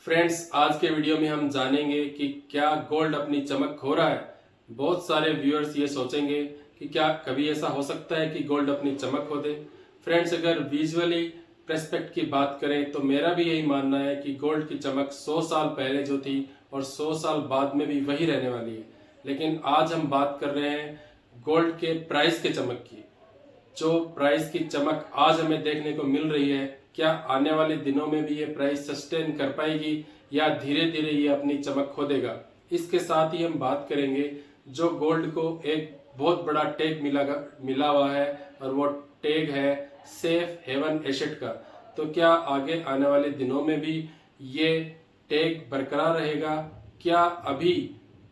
Friends, आज के video में हम जानेंगे कि क्या गोल्ड अपनी चमक खो रहा है। बहुत सारे व्यूअर्स ये सोचेंगे कि क्या कभी ऐसा हो सकता है कि गोल्ड अपनी चमक खो दे। फ्रेंड्स, अगर विजुअली प्रेस्पेक्ट की बात करें तो मेरा भी यही मानना है कि गोल्ड की चमक 100 साल पहले जो थी और 100 साल बाद में भी वही रहने वाली है। लेकिन आज हम बात कर रहे हैं गोल्ड के प्राइस के चमक की। जो प्राइस की चमक आज हमें देखने को मिल रही है, क्या आने वाले दिनों में भी ये प्राइस सस्टेन कर पाएगी या धीरे धीरे ये अपनी चमक खो देगा। इसके साथ ही हम बात करेंगे जो गोल्ड को एक बहुत बड़ा टैग मिला हुआ है और वो टैग है सेफ हेवन एसेट का। तो क्या आगे आने वाले दिनों में भी ये टैग बरकरार रहेगा? क्या अभी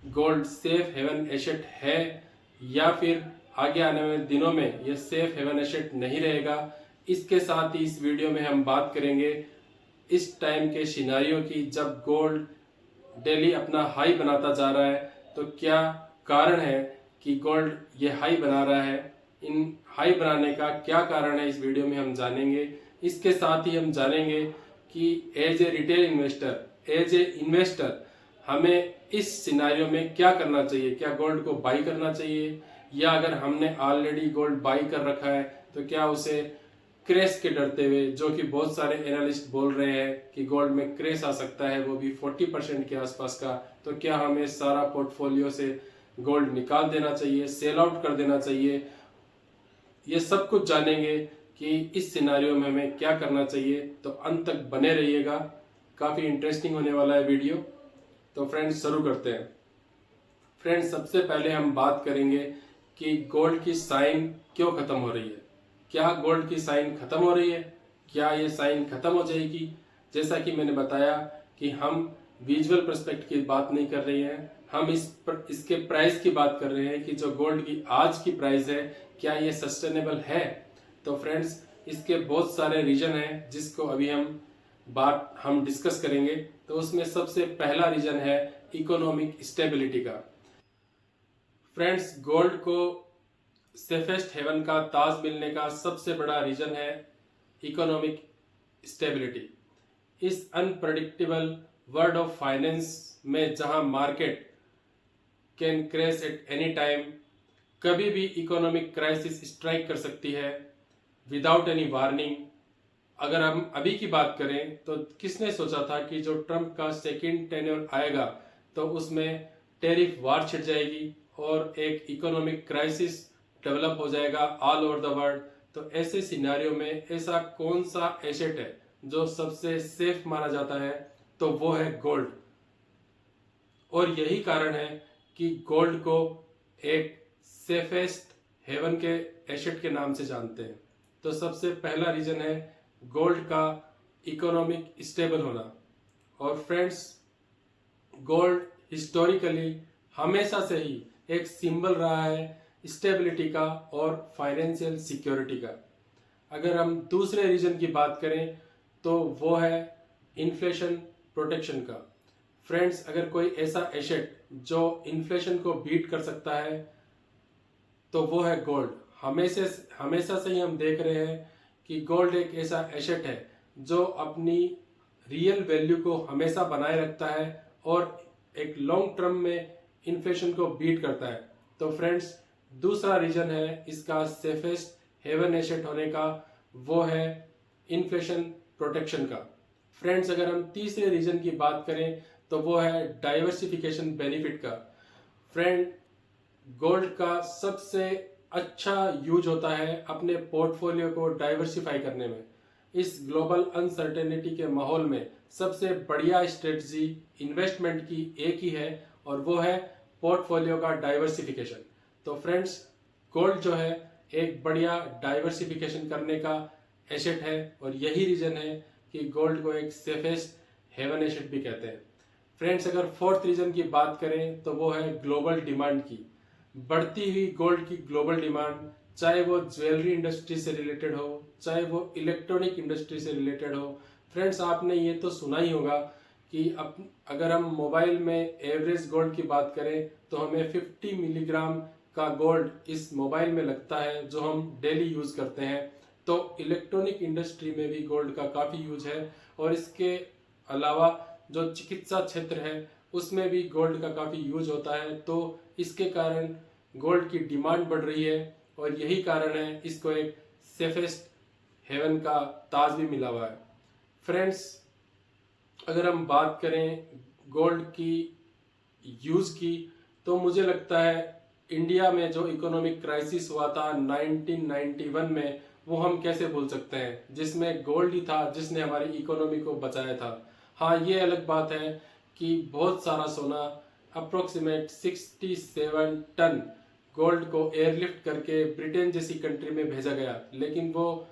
गोल्ड सेफ हेवन एसेट है या फिर आगे आने वाले दिनों में ये सेफ हेवन एसेट नहीं रहेगा? इसके साथ ही इस वीडियो में हम बात करेंगे इस टाइम के सिनारियो की, जब गोल्ड डेली अपना हाई बनाता जा रहा है। तो क्या कारण है कि गोल्ड ये हाई बना रहा है? इन हाई बनाने का क्या कारण है, इस वीडियो में हम जानेंगे। इसके साथ ही हम जानेंगे कि as a retail investor, as a investor हमें इस सिनारियो में क्या करना चाहिए। क्या गोल्ड को बाई करना चाहिए, या अगर हमने ऑलरेडी गोल्ड बाई कर रखा है तो क्या उसे क्रेश के डरते हुए, जो कि बहुत सारे एनालिस्ट बोल रहे हैं कि गोल्ड में क्रेश आ सकता है वो भी 40% के आसपास का, तो क्या हमें सारा पोर्टफोलियो से गोल्ड निकाल देना चाहिए, सेल आउट कर देना चाहिए? ये सब कुछ जानेंगे कि इस सिनारियो में हमें क्या करना चाहिए। तो अंत तक बने रहिएगा, काफ़ी इंटरेस्टिंग होने वाला है वीडियो। तो फ्रेंड्स, शुरू करते हैं। फ्रेंड्स, सबसे पहले हम बात करेंगे कि गोल्ड की साइन क्यों खत्म हो रही है। क्या गोल्ड की साइन खत्म हो रही है? क्या ये साइन खत्म हो जाएगी? जैसा कि मैंने बताया कि हम विजुअल पर्सपेक्ट की बात नहीं कर रहे हैं, हम इसके प्राइस की बात कर रहे हैं कि जो गोल्ड की आज की प्राइस है, क्या ये सस्टेनेबल है? तो फ्रेंड्स, इसके बहुत सारे रीजन हैं जिसको अभी हम डिस्कस करेंगे। तो उसमें सबसे पहला रीजन है इकोनॉमिक स्टेबिलिटी का। फ्रेंड्स, गोल्ड को सेफेस्ट हेवन का ताज मिलने का सबसे बड़ा रीजन है इकोनॉमिक स्टेबिलिटी। इस अनप्रडिक्टेबल वर्ल्ड ऑफ फाइनेंस में, जहां market can crash at any time, कभी भी इकोनॉमिक क्राइसिस स्ट्राइक कर सकती है विदाउट एनी वार्निंग। अगर हम अभी की बात करें तो किसने सोचा था कि जो ट्रम्प का सेकेंड टेन्योर आएगा तो उसमें टेरिफ वार छिड़ जाएगी और एक इकोनॉमिक क्राइसिस डेवलप हो जाएगा ऑल ओवर द वर्ल्ड। तो ऐसे सिनारियो में ऐसा कौन सा एसेट है जो सबसे सेफ माना जाता है? तो वो है गोल्ड। और यही कारण है कि गोल्ड को एक सेफेस्ट हेवन के एसेट के नाम से जानते हैं। तो सबसे पहला रीजन है गोल्ड का इकोनॉमिक स्टेबल होना। और फ्रेंड्स, गोल्ड हिस्टोरिकली हमेशा से ही एक सिंबल रहा है स्टेबिलिटी का और फाइनेंशियल सिक्योरिटी का। अगर हम दूसरे रीजन की बात करें तो वो है इन्फ्लेशन प्रोटेक्शन का। फ्रेंड्स, अगर कोई ऐसा एसेट जो इन्फ्लेशन को बीट कर सकता है तो वो है गोल्ड। हमेशा से ही हम देख रहे हैं कि गोल्ड एक ऐसा एसेट है जो अपनी रियल वैल्यू को हमेशा बनाए रखता है और एक लॉन्ग टर्म में इन्फ्लेशन को बीट करता है। तो फ्रेंड्स, दूसरा रीजन है इसका सेफेस्ट हेवन एसेट होने का, वो है इन्फ्लेशन प्रोटेक्शन का। फ्रेंड्स, अगर हम तीसरे रीजन की बात करें तो वो है डाइवर्सिफिकेशन बेनिफिट का। फ्रेंड, गोल्ड का सबसे अच्छा यूज होता है अपने पोर्टफोलियो को डाइवर्सिफाई करने में। इस ग्लोबल अनसर्टेनिटी के माहौल में सबसे बढ़िया स्ट्रेटजी इन्वेस्टमेंट की एक ही है और वो है पोर्टफोलियो का डाइवर्सिफिकेशन। तो फ्रेंड्स, गोल्ड जो है एक बढ़िया डाइवर्सिफिकेशन करने का एसेट है और यही रीजन है कि गोल्ड को एक सेफेस्ट हेवन एसेट भी कहते हैं। फ्रेंड्स, अगर फोर्थ रीजन की बात करें तो वो है ग्लोबल डिमांड की। बढ़ती हुई गोल्ड की ग्लोबल डिमांड, चाहे वो ज्वेलरी इंडस्ट्री से रिलेटेड हो, चाहे वो इलेक्ट्रॉनिक इंडस्ट्री से रिलेटेड हो। फ्रेंड्स, आपने ये तो सुना ही होगा कि अगर हम मोबाइल में एवरेज गोल्ड की बात करें तो हमें 50 मिलीग्राम का गोल्ड इस मोबाइल में लगता है जो हम डेली यूज करते हैं। तो इलेक्ट्रॉनिक इंडस्ट्री में भी गोल्ड का काफ़ी यूज है। और इसके अलावा जो चिकित्सा क्षेत्र है उसमें भी गोल्ड का काफ़ी यूज होता है। तो इसके कारण गोल्ड की डिमांड बढ़ रही है और यही कारण है इसको एक सेफेस्ट हेवन का ताज भी मिला हुआ है। फ्रेंड्स, अगर हम बात करें गोल्ड की यूज की, तो मुझे लगता है इंडिया में जो इकोनॉमिक क्राइसिस हुआ था 1991 में, वो हम कैसे भूल सकते हैं, जिसमें गोल्ड ही था जिसने हमारी इकोनॉमी को बचाया था। हाँ, ये अलग बात है कि बहुत सारा सोना, अप्रोक्सीमेट 67 टन गोल्ड को एयरलिफ्ट करके ब्रिटेन जैसी कंट्री में भेजा गया, लेकिन वो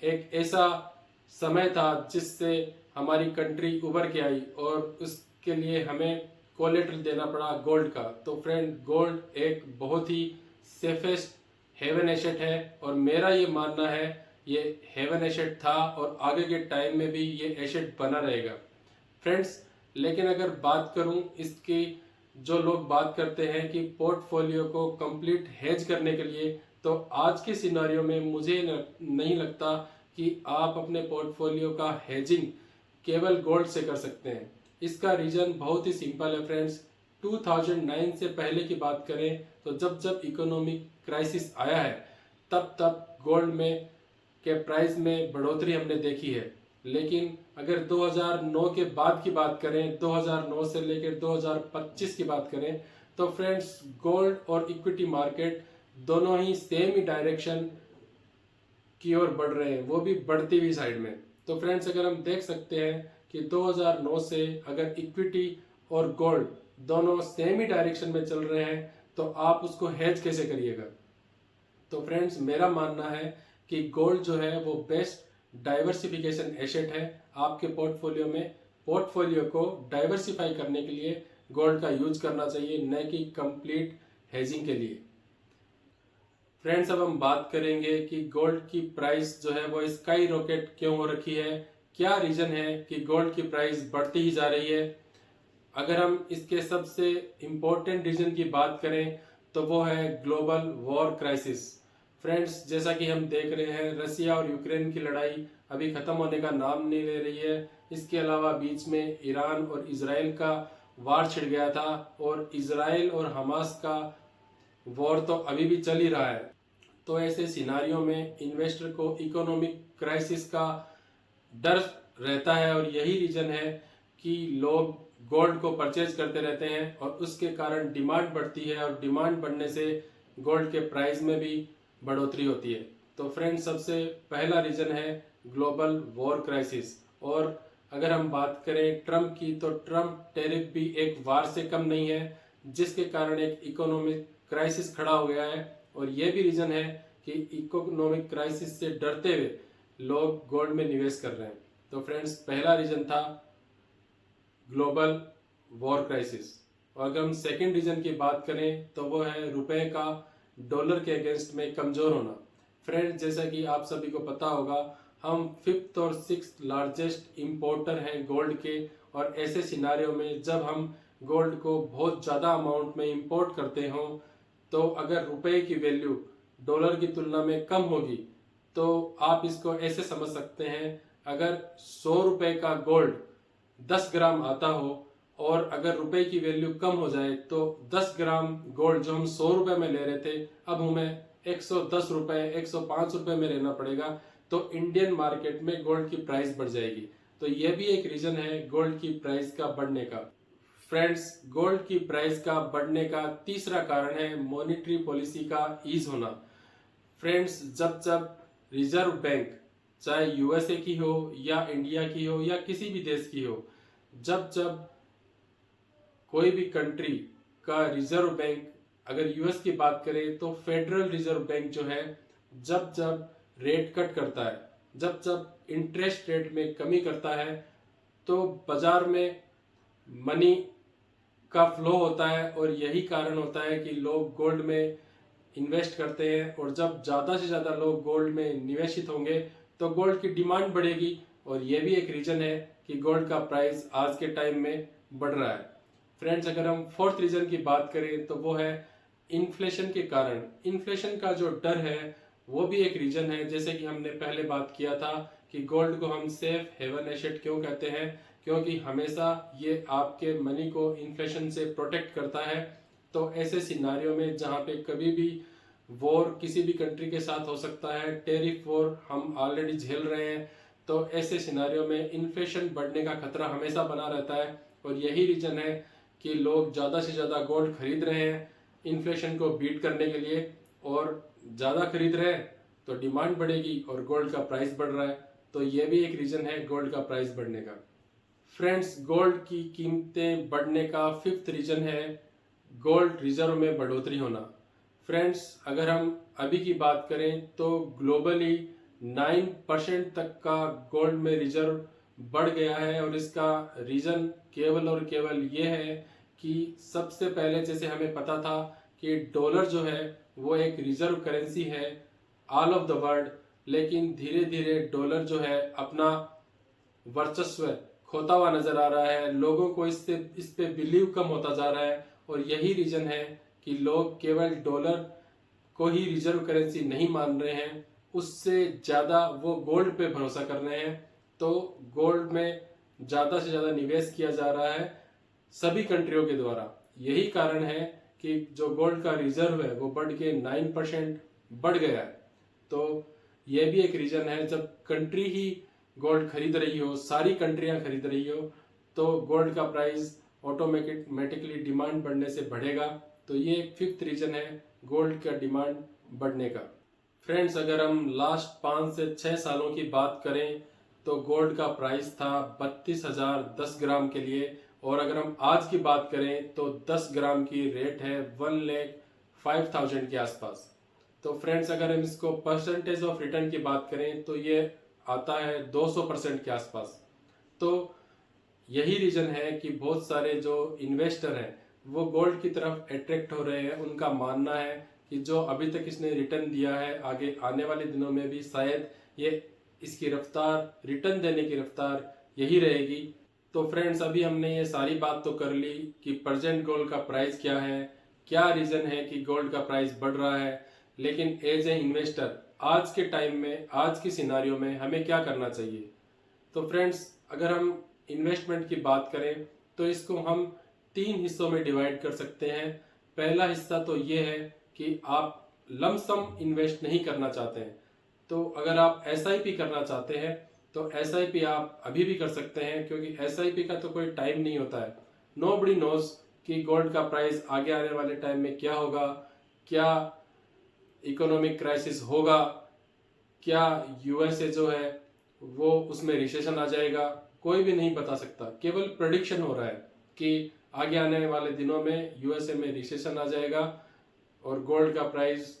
एक ऐसा समय था जिससे हमारी कंट्री उभर के आई और उसके लिए हमें कोलेट्रल देना पड़ा गोल्ड का। तो फ्रेंड, गोल्ड एक बहुत ही सेफेस्ट हेवन एसेट है और मेरा ये मानना है ये हेवन एसेट था और आगे के टाइम में भी ये एसेट बना रहेगा। फ्रेंड्स, लेकिन अगर बात करूं इसकी, जो लोग बात करते हैं कि पोर्टफोलियो को कंप्लीट हेज करने के लिए, तो आज के सिनारियो में मुझे नहीं लगता कि आप अपने पोर्टफोलियो का हेजिंग केवल गोल्ड से कर सकते हैं। इसका रीजन बहुत ही सिंपल है फ्रेंड्स। 2009 से पहले की बात करें तो जब जब इकोनॉमिक क्राइसिस आया है तब तब गोल्ड में के प्राइस में बढ़ोतरी हमने देखी है। लेकिन अगर 2009 के बाद की बात करें, 2009 से लेकर 2025 की बात करें, तो फ्रेंड्स गोल्ड और इक्विटी मार्केट दोनों ही सेम ही डायरेक्शन की ओर बढ़ रहे हैं, वो भी बढ़ती हुई साइड में। तो फ्रेंड्स, अगर हम देख सकते हैं कि 2009 से अगर इक्विटी और गोल्ड दोनों सेम ही डायरेक्शन में चल रहे हैं तो आप उसको हेज कैसे करिएगा। तो फ्रेंड्स, मेरा मानना है कि गोल्ड जो है वो बेस्ट डाइवर्सिफिकेशन एसेट है। आपके पोर्टफोलियो को डाइवर्सिफाई करने के लिए गोल्ड का यूज करना चाहिए, न कि कंप्लीट हेजिंग के लिए। फ्रेंड्स, अब हम बात करेंगे कि गोल्ड की प्राइस जो है वो स्काई रॉकेट क्यों हो रखी है, क्या रीजन है कि गोल्ड की प्राइस बढ़ती ही जा रही है। अगर हम इसके सबसे इम्पोर्टेंट रीजन की बात करें तो वो है ग्लोबल वॉर क्राइसिस। फ्रेंड्स, जैसा कि हम देख रहे हैं रसिया और यूक्रेन की लड़ाई अभी खत्म होने का नाम नहीं ले रही है। इसके अलावा बीच में ईरान और इजराइल का वार छिड़ गया था और इजराइल और हमास का वॉर तो अभी भी चल ही रहा है। तो ऐसे सिनारियों में इन्वेस्टर को इकोनॉमिक क्राइसिस का डर रहता है और यही रीजन है कि लोग गोल्ड को परचेज करते रहते हैं और उसके कारण डिमांड बढ़ती है और डिमांड बढ़ने से गोल्ड के प्राइस में भी बढ़ोतरी होती है। तो फ्रेंड्स, सबसे पहला रीजन है ग्लोबल वॉर क्राइसिस। और अगर हम बात करें ट्रम्प की, तो ट्रम्प टैरिफ भी एक वार से कम नहीं है, जिसके कारण एक इकोनॉमिक क्राइसिस खड़ा हो गया है। और ये भी रीजन है कि इकोनॉमिक क्राइसिस से डरते हुए लोग गोल्ड में निवेश कर रहे हैं। तो फ्रेंड्स, पहला रीजन था ग्लोबल वॉर क्राइसिस। और अगर हम सेकेंड रीजन की बात करें तो वो है रुपए का डॉलर के अगेंस्ट में कमजोर होना। फ्रेंड्स, जैसा कि आप सभी को पता होगा, हम 5th और 6th लार्जेस्ट इंपोर्टर हैं गोल्ड के। और ऐसे सिनारियों में जब हम गोल्ड को बहुत ज़्यादा अमाउंट में इंपोर्ट करते हों, तो अगर रुपए की वैल्यू डॉलर की तुलना में कम होगी तो आप इसको ऐसे समझ सकते हैं, अगर 100 रुपए का गोल्ड 10 ग्राम आता हो और अगर रुपए की वैल्यू कम हो जाए तो 10 ग्राम गोल्ड जो हम 100 रुपए में ले रहे थे अब हमें 110 रुपए 105 रुपए में लेना पड़ेगा। तो इंडियन मार्केट में गोल्ड की प्राइस बढ़ जाएगी। तो यह भी एक रीजन है गोल्ड की प्राइस का बढ़ने का। फ्रेंड्स, गोल्ड की प्राइस का बढ़ने का तीसरा कारण है मॉनेटरी पॉलिसी का ईज होना। फ्रेंड्स, जब जब रिजर्व बैंक, चाहे यूएसए की हो या इंडिया की हो या किसी भी देश की हो, जब जब कोई भी कंट्री का रिजर्व बैंक, अगर यूएस की बात करें तो फेडरल रिजर्व बैंक जो है, जब जब रेट कट करता है, जब जब इंटरेस्ट रेट में कमी करता है, तो बाजार में मनी का फ्लो होता है और यही कारण होता है कि लोग गोल्ड में इन्वेस्ट करते हैं। और जब ज़्यादा से ज़्यादा लोग गोल्ड में निवेशित होंगे तो गोल्ड की डिमांड बढ़ेगी और ये भी एक रीज़न है कि गोल्ड का प्राइस आज के टाइम में बढ़ रहा है। फ्रेंड्स, अगर हम फोर्थ रीज़न की बात करें तो वो है इन्फ्लेशन के कारण। इन्फ्लेशन का जो डर है वो भी एक रीज़न है। जैसे कि हमने पहले बात किया था कि गोल्ड को हम सेफ हेवन एसेट क्यों कहते हैं, क्योंकि हमेशा ये आपके मनी को इन्फ्लेशन से प्रोटेक्ट करता है। तो ऐसे सिनारियों में जहाँ पे कभी भी वॉर किसी भी कंट्री के साथ हो सकता है, टेरिफ वॉर हम ऑलरेडी झेल रहे हैं, तो ऐसे सिनारियों में इन्फ्लेशन बढ़ने का खतरा हमेशा बना रहता है। और यही रीजन है कि लोग ज़्यादा से ज़्यादा गोल्ड खरीद रहे हैं इन्फ्लेशन को बीट करने के लिए, और ज़्यादा खरीद रहे हैं तो डिमांड बढ़ेगी और गोल्ड का प्राइस बढ़ रहा है। तो ये भी एक रीज़न है गोल्ड का प्राइस बढ़ने का। फ्रेंड्स, गोल्ड की कीमतें बढ़ने का फिफ्थ रीजन है गोल्ड रिजर्व में बढ़ोतरी होना। फ्रेंड्स, अगर हम अभी की बात करें तो ग्लोबली 9% तक का गोल्ड में रिजर्व बढ़ गया है, और इसका रीज़न केवल और केवल ये है कि सबसे पहले जैसे हमें पता था कि डॉलर जो है वो एक रिजर्व करेंसी है ऑल ऑफ द वर्ल्ड, लेकिन धीरे धीरे डॉलर जो है अपना वर्चस्व खोता हुआ नजर आ रहा है। लोगों को इस पे बिलीव कम होता जा रहा है, और यही रीजन है कि लोग केवल डॉलर को ही रिजर्व करेंसी नहीं मान रहे हैं, उससे ज़्यादा वो गोल्ड पे भरोसा कर रहे हैं। तो गोल्ड में ज़्यादा से ज़्यादा निवेश किया जा रहा है सभी कंट्रियों के द्वारा। यही कारण है कि जो गोल्ड का रिजर्व है वो बढ़ के 9% बढ़ गया है। तो ये भी एक रीजन है, जब कंट्री ही गोल्ड खरीद रही हो, सारी कंट्रियां खरीद रही हो, तो गोल्ड का प्राइस ऑटोमेटिकली डिमांड बढ़ने से बढ़ेगा। तो ये एक फिफ्थ रीजन है गोल्ड का डिमांड बढ़ने का। फ्रेंड्स, अगर हम लास्ट 5 से 6 सालों की बात करें तो गोल्ड का प्राइस था 32,000 10 ग्राम के लिए, और अगर हम आज की बात करें तो 10 ग्राम की रेट है 1,05,000 के आसपास। तो फ्रेंड्स, अगर हम इसको परसेंटेज ऑफ रिटर्न की बात करें तो ये आता है 200% के आसपास। तो यही रीजन है कि बहुत सारे जो इन्वेस्टर हैं वो गोल्ड की तरफ अट्रैक्ट हो रहे हैं। उनका मानना है कि जो अभी तक इसने रिटर्न दिया है, आगे आने वाले दिनों में भी शायद ये इसकी रफ्तार, रिटर्न देने की रफ्तार यही रहेगी। तो फ्रेंड्स, अभी हमने ये सारी बात तो कर ली कि प्रेजेंट गोल्ड का प्राइस क्या है, क्या रीजन है कि गोल्ड का प्राइस बढ़ रहा है, लेकिन एज ए इन्वेस्टर आज के टाइम में, आज की सिनारियो में हमें क्या करना चाहिए। तो फ्रेंड्स, अगर हम इन्वेस्टमेंट की बात करें तो इसको हम 3 हिस्सों में डिवाइड कर सकते हैं। पहला हिस्सा तो ये है कि आप लमसम इन्वेस्ट नहीं करना चाहते हैं, तो अगर आप एसआईपी करना चाहते हैं तो एसआईपी आप अभी भी कर सकते हैं, क्योंकि एसआईपी का तो कोई टाइम नहीं होता है। नोबडी नोज कि गोल्ड का प्राइस आगे आने वाले टाइम में क्या होगा, क्या इकोनॉमिक क्राइसिस होगा, क्या यूएसए जो है वो उसमें रिसेशन आ जाएगा, कोई भी नहीं बता सकता। केवल प्रेडिक्शन हो रहा है कि आगे आने वाले दिनों में यूएसए में रिसेशन आ जाएगा और गोल्ड का प्राइस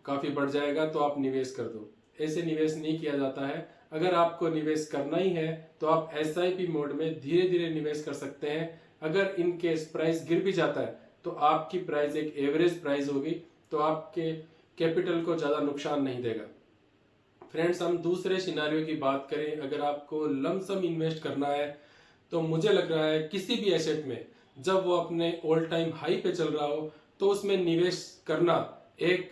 काफ़ी बढ़ जाएगा, तो आप निवेश कर दो। ऐसे निवेश नहीं किया जाता है। अगर आपको निवेश करना ही है तो आप एसआईपी मोड में धीरे धीरे निवेश कर सकते हैं। अगर इन केस प्राइस गिर भी जाता है तो आपकी प्राइस एक एवरेज प्राइस होगी, तो आपके कैपिटल को ज़्यादा नुकसान नहीं देगा। फ्रेंड्स, हम दूसरे सिनारियो की बात करें, अगर आपको लमसम इन्वेस्ट करना है तो मुझे लग रहा है किसी भी एसेट में जब वो अपने ऑल टाइम हाई पे चल रहा हो तो उसमें निवेश करना एक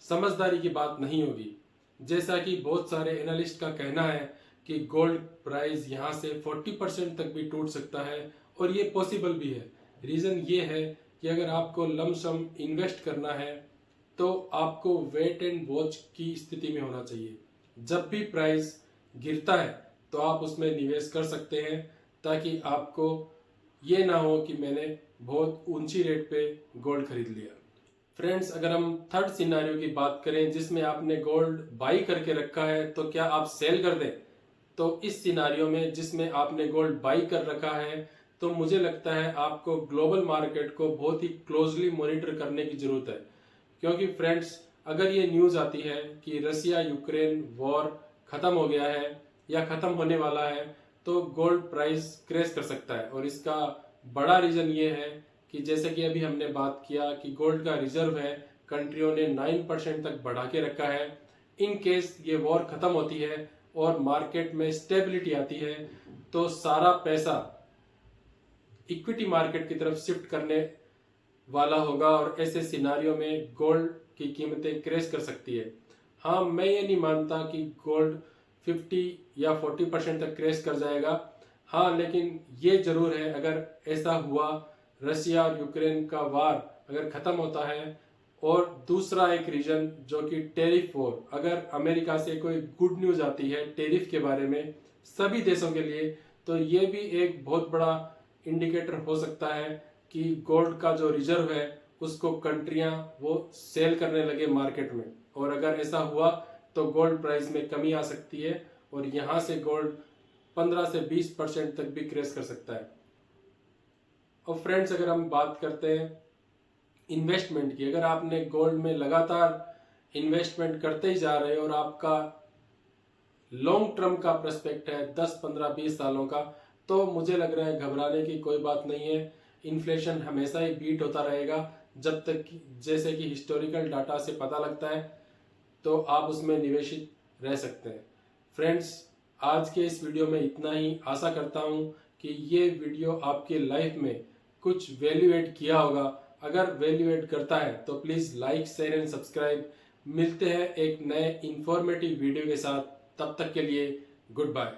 समझदारी की बात नहीं होगी। जैसा कि बहुत सारे एनालिस्ट का कहना है कि गोल्ड प्राइस यहाँ से 40% तक भी टूट सकता है, और ये पॉसिबल भी है। रीज़न ये है कि अगर आपको लमसम इन्वेस्ट करना है तो आपको वेट एंड वॉच की स्थिति में होना चाहिए। जब भी प्राइस गिरता है तो आप उसमें निवेश कर सकते हैं, ताकि आपको ये ना हो कि मैंने बहुत ऊंची रेट पे गोल्ड खरीद लिया। फ्रेंड्स, अगर हम थर्ड सिनारियो की बात करें जिसमें आपने गोल्ड बाई करके रखा है, तो क्या आप सेल कर दें। तो इस सिनारियो में जिसमें आपने गोल्ड बाई कर रखा है, तो मुझे लगता है आपको ग्लोबल मार्केट को बहुत ही क्लोजली मॉनिटर करने की जरूरत है। क्योंकि फ्रेंड्स, अगर ये न्यूज़ आती है कि रसिया यूक्रेन वॉर ख़त्म हो गया है या ख़त्म होने वाला है, तो गोल्ड प्राइस क्रैश कर सकता है। और इसका बड़ा रीज़न ये है कि जैसे कि अभी हमने बात किया कि गोल्ड का रिजर्व है कंट्रियों ने 9% तक बढ़ा के रखा है। इन केस ये वॉर ख़त्म होती है और मार्केट में स्टेबिलिटी आती है, तो सारा पैसा इक्विटी मार्केट की तरफ शिफ्ट करने वाला होगा, और ऐसे सिनारियों में गोल्ड की कीमतें क्रैश कर सकती है। हाँ, मैं ये नहीं मानता कि गोल्ड 50 या 40% तक क्रैश कर जाएगा, हाँ, लेकिन ये जरूर है, अगर ऐसा हुआ, रशिया और यूक्रेन का वार अगर खत्म होता है और दूसरा एक रीजन जो कि टेरिफ वॉर, अगर अमेरिका से कोई गुड न्यूज आती है टेरिफ के बारे में सभी देशों के लिए, तो ये भी एक बहुत बड़ा इंडिकेटर हो सकता है कि गोल्ड का जो रिजर्व है उसको कंट्रियां वो सेल करने लगे मार्केट में। और अगर ऐसा हुआ तो गोल्ड प्राइस में कमी आ सकती है और यहाँ से गोल्ड 15 से 20% तक भी क्रेश कर सकता है। और फ्रेंड्स, अगर हम बात करते हैं इन्वेस्टमेंट की, अगर आपने गोल्ड में लगातार इन्वेस्टमेंट करते ही जा रहे हो और आपका लॉन्ग टर्म का प्रोस्पेक्ट है 10, 15, 20 सालों का, तो मुझे लग रहा है घबराने की कोई बात नहीं है। इन्फ्लेशन हमेशा ही बीट होता रहेगा जब तक कि, जैसे कि हिस्टोरिकल डाटा से पता लगता है, तो आप उसमें निवेशित रह सकते हैं। फ्रेंड्स, आज के इस वीडियो में इतना ही। आशा करता हूं कि ये वीडियो आपके लाइफ में कुछ वैल्यू ऐड किया होगा। अगर वैल्यू ऐड करता है तो please like, share and subscribe. मिलते हैं एक नए इंफॉर्मेटिव वीडियो के साथ, तब तक के लिए गुड बाय।